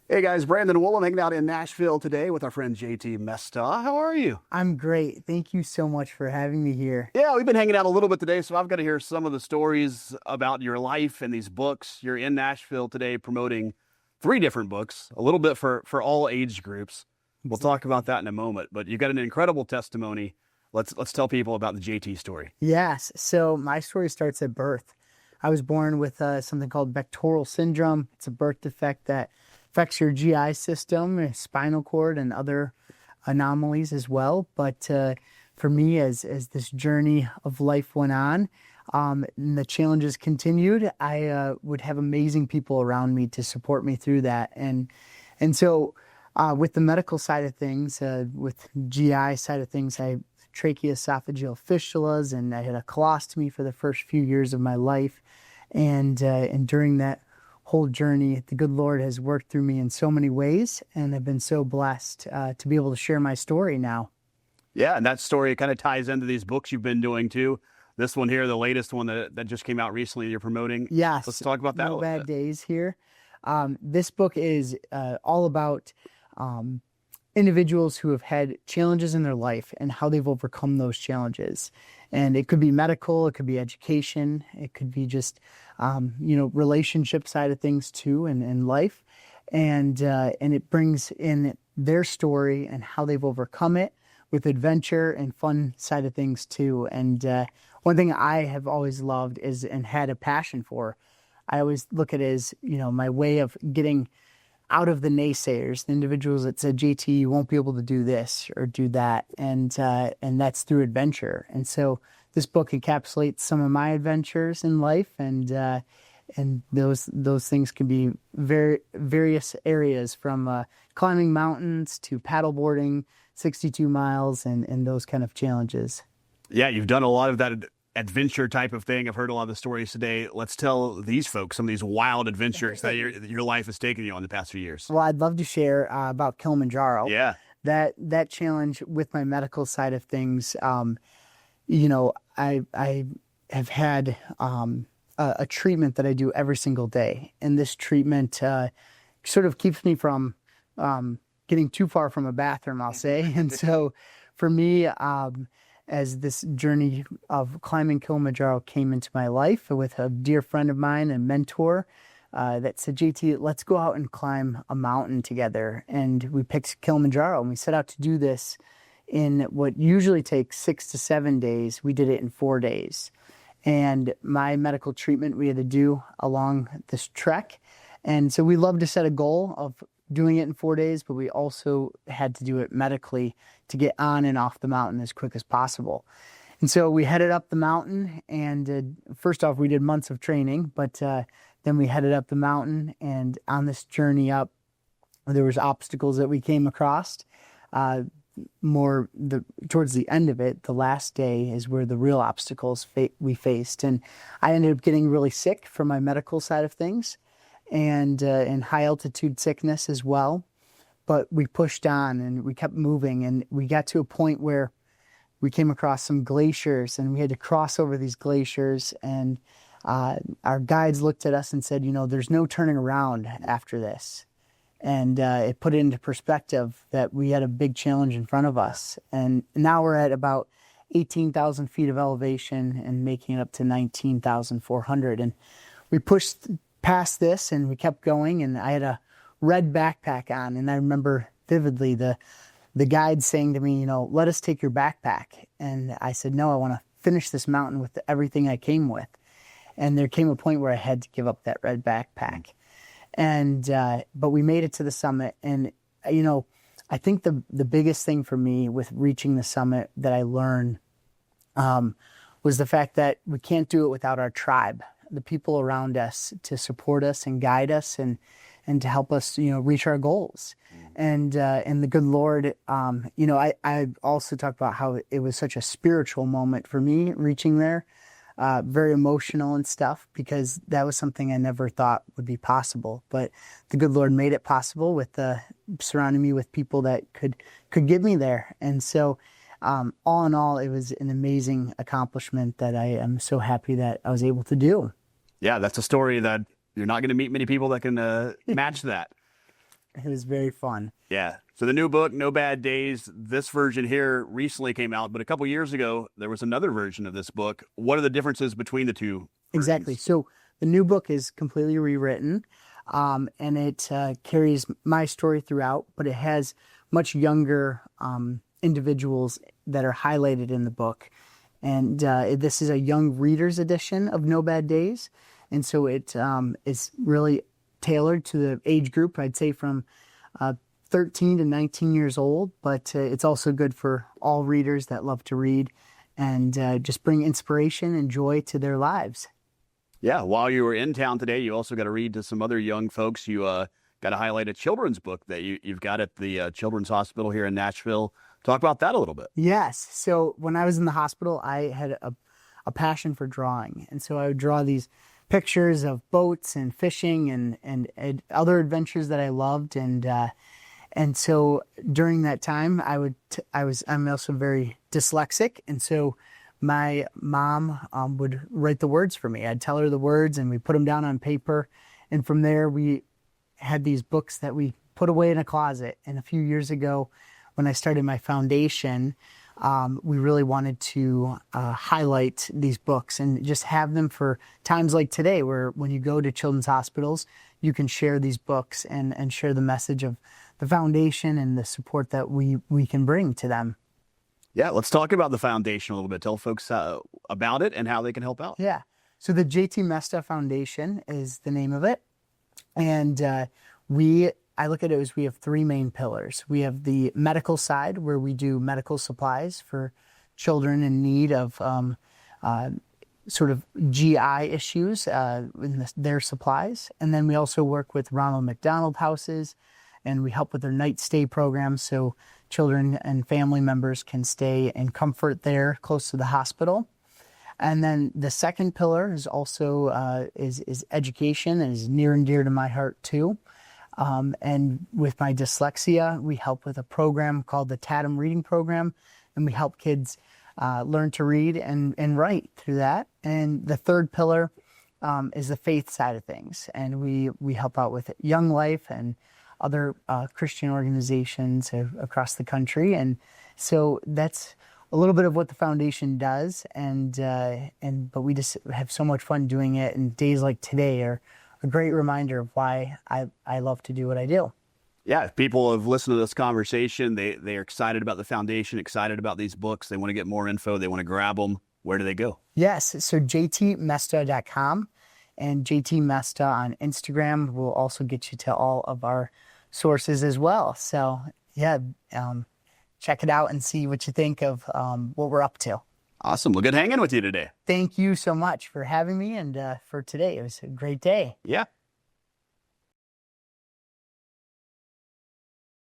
Hey guys, Brandon Woolham hanging out in Nashville today with our friend JT Mestdagh. How are you? I'm great. Thank you so much for having me here. Yeah, we've been hanging out a little bit today, so I've got to hear some of the stories about your life and these books. You're in Nashville today promoting three different books, a little bit for all age groups. We'll talk about that in a moment, but you've got an incredible testimony. Let's tell people about the JT story. Yes. So my story starts at birth. I was born with something called vectoral syndrome. It's a birth defect that affects your GI system, spinal cord, and other anomalies as well. But for me, as this journey of life went on, and the challenges continued, I would have amazing people around me to support me through that. And so with the medical side of things, with GI side of things, I tracheoesophageal fistulas, and I had a colostomy for the first few years of my life. And during that whole journey, the good Lord has worked through me in so many ways, and I've been so blessed to be able to share my story now. Yeah, and that story kind of ties into these books you've been doing too. This one here, the latest one that just came out recently, you're promoting. Yes, Let's talk about that a No little Bad bit. Days here. This book is all about individuals who have had challenges in their life and how they've overcome those challenges. And it could be medical, it could be education, it could be just, relationship side of things too, and life. And it brings in their story and how they've overcome it with adventure and fun side of things too. And one thing I have always loved is and had a passion for, I always look at it as, my way of getting out of the naysayers, the individuals that said, JT, you won't be able to do this or do that. And that's through adventure. And so this book encapsulates some of my adventures in life, and those things can be various areas, from climbing mountains to paddleboarding 62 miles and those kind of challenges. Yeah, you've done a lot of that adventure type of thing. I've heard a lot of the stories today. Let's tell these folks some of these wild adventures that your life has taken you on the past few years. Well, I'd love to share about Kilimanjaro. Yeah. That challenge with my medical side of things, I have had a treatment that I do every single day. And this treatment sort of keeps me from getting too far from a bathroom, I'll say. And so for me, as this journey of climbing Kilimanjaro came into my life with a dear friend of mine and mentor that said, JT, let's go out and climb a mountain together. And we picked Kilimanjaro, and we set out to do this in what usually takes 6 to 7 days. We did it in 4 days. And my medical treatment we had to do along this trek. And so we love to set a goal of doing it in 4 days, but we also had to do it medically to get on and off the mountain as quick as possible. And so we headed up the mountain, and first off, we did months of training, but then we headed up the mountain, and on this journey up, there was obstacles that we came across. Towards the end of it, the last day is where the real obstacles we faced. And I ended up getting really sick from my medical side of things, and high altitude sickness as well. But we pushed on and we kept moving, and we got to a point where we came across some glaciers, and we had to cross over these glaciers. And our guides looked at us and said, there's no turning around after this. And it put it into perspective that we had a big challenge in front of us. And now we're at about 18,000 feet of elevation and making it up to 19,400. And we pushed past this, and we kept going, and I had a red backpack on, and I remember vividly the guide saying to me, let us take your backpack. And I said, no, I want to finish this mountain with everything I came with. And there came a point where I had to give up that red backpack. And but we made it to the summit, and I think the biggest thing for me with reaching the summit that I learned was the fact that we can't do it without our tribe, the people around us to support us and guide us and to help us, reach our goals. And the good Lord, I also talk about how it was such a spiritual moment for me reaching there, very emotional and stuff, because that was something I never thought would be possible. But the good Lord made it possible with surrounding me with people that could get me there. And so all in all, it was an amazing accomplishment that I am so happy that I was able to do. Yeah, that's a story that you're not going to meet many people that can match that. It was very fun. Yeah. So the new book, No Bad Days, this version here recently came out, but a couple years ago, there was another version of this book. What are the differences between the two versions? Exactly. So the new book is completely rewritten, and it carries my story throughout, but it has much younger individuals that are highlighted in the book. And this is a young reader's edition of No Bad Days. And so it is really tailored to the age group, I'd say from 13 to 19 years old, but it's also good for all readers that love to read and just bring inspiration and joy to their lives. Yeah, while you were in town today, you also got to read to some other young folks. You got to highlight a children's book that you've got at the Children's Hospital here in Nashville. Talk about that a little bit. Yes. So when I was in the hospital, I had a passion for drawing. And so I would draw these pictures of boats and fishing and other adventures that I loved. And so during that time, I'm also very dyslexic. And so my mom would write the words for me. I'd tell her the words and we put them down on paper. And from there, we had these books that we put away in a closet. And a few years ago, when I started my foundation, we really wanted to highlight these books and just have them for times like today, where when you go to children's hospitals, you can share these books and share the message of the foundation and the support that we can bring to them. Yeah, let's talk about the foundation a little bit. Tell folks about it and how they can help out. Yeah. So the JT Mestdagh Foundation is the name of it. And I look at it as we have three main pillars. We have the medical side, where we do medical supplies for children in need of sort of GI issues in their supplies. And then we also work with Ronald McDonald houses, and we help with their night stay programs so children and family members can stay in comfort there close to the hospital. And then the second pillar is also is education, and is near and dear to my heart too. And with my dyslexia, we help with a program called the TADM Reading Program, and we help kids learn to read and write through that. And the third pillar is the faith side of things, and we help out with Young Life and other Christian organizations across the country. And so that's a little bit of what the foundation does, but we just have so much fun doing it, and days like today are a great reminder of why I love to do what I do. Yeah, if people have listened to this conversation, they are excited about the foundation, excited about these books. They want to get more info. They want to grab them. Where do they go? Yes, so jtmestdagh.com and JT Mestdagh on Instagram will also get you to all of our sources as well. So yeah, check it out and see what you think of what we're up to. Awesome. Well, good hanging with you today. Thank you so much for having me, and for today. It was a great day. Yeah.